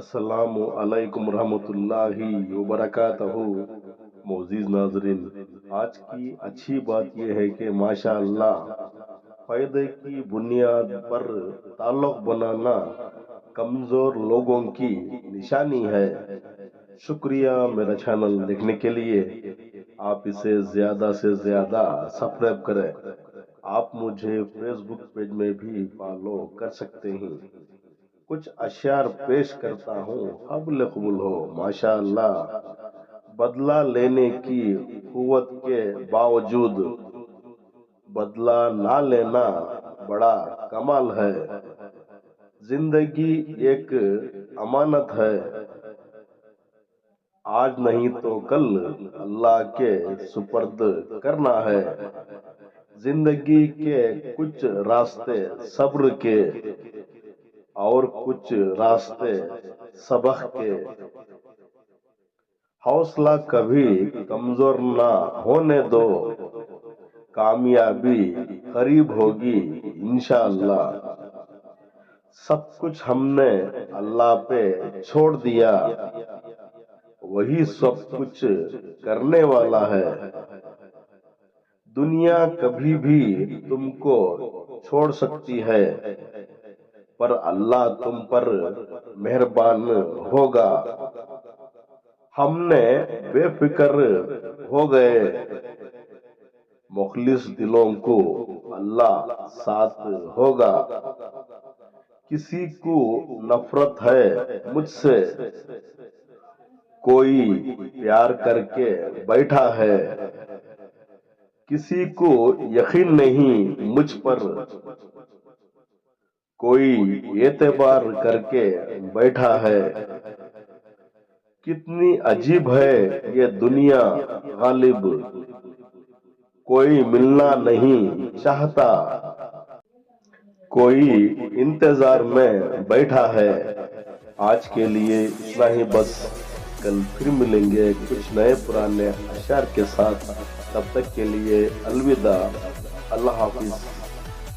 السلام علیکم ورحمۃ اللہ وبرکاتہ۔ معزز ناظرین، آج کی اچھی بات یہ ہے کہ ماشاء اللہ فائدے کی بنیاد پر تعلق بنانا کمزور لوگوں کی نشانی ہے۔ شکریہ میرا چینل دیکھنے کے لیے۔ آپ اسے زیادہ سے زیادہ سبسکرائب کریں۔ آپ مجھے فیس بک پیج میں بھی فالو کر سکتے ہیں۔ کچھ اشعار پیش کرتا ہوں، قابل قبول ہو ماشاء اللہ۔ بدلہ لینے کی قوت کے باوجود بدلہ نہ لینا بڑا کمال ہے۔ زندگی ایک امانت ہے، آج نہیں تو کل اللہ کے سپرد کرنا ہے۔ زندگی کے کچھ راستے صبر کے اور کچھ راستے سبق کے۔ حوصلہ کبھی کمزور نہ ہونے دو، کامیابی قریب ہوگی انشاءاللہ۔ سب کچھ ہم نے اللہ پہ چھوڑ دیا، وہی سب کچھ کرنے والا ہے۔ دنیا کبھی بھی تم کو چھوڑ سکتی ہے، پر اللہ تم پر مہربان ہوگا۔ ہم نے بے فکر ہو گئے، مخلص دلوں کو اللہ ساتھ ہوگا۔ کسی کو نفرت ہے مجھ سے، کوئی پیار کر کے بیٹھا ہے۔ کسی کو یقین نہیں مجھ پر، کوئی اعتبار کر کے بیٹھا ہے۔ کتنی عجیب ہے یہ دنیا غالب، کوئی ملنا نہیں چاہتا، کوئی انتظار میں بیٹھا ہے۔ آج کے لیے اتنا ہی بس، کل پھر ملیں گے کچھ نئے پرانے اشعار کے ساتھ۔ تب تک کے لیے الوداع، اللہ حافظ۔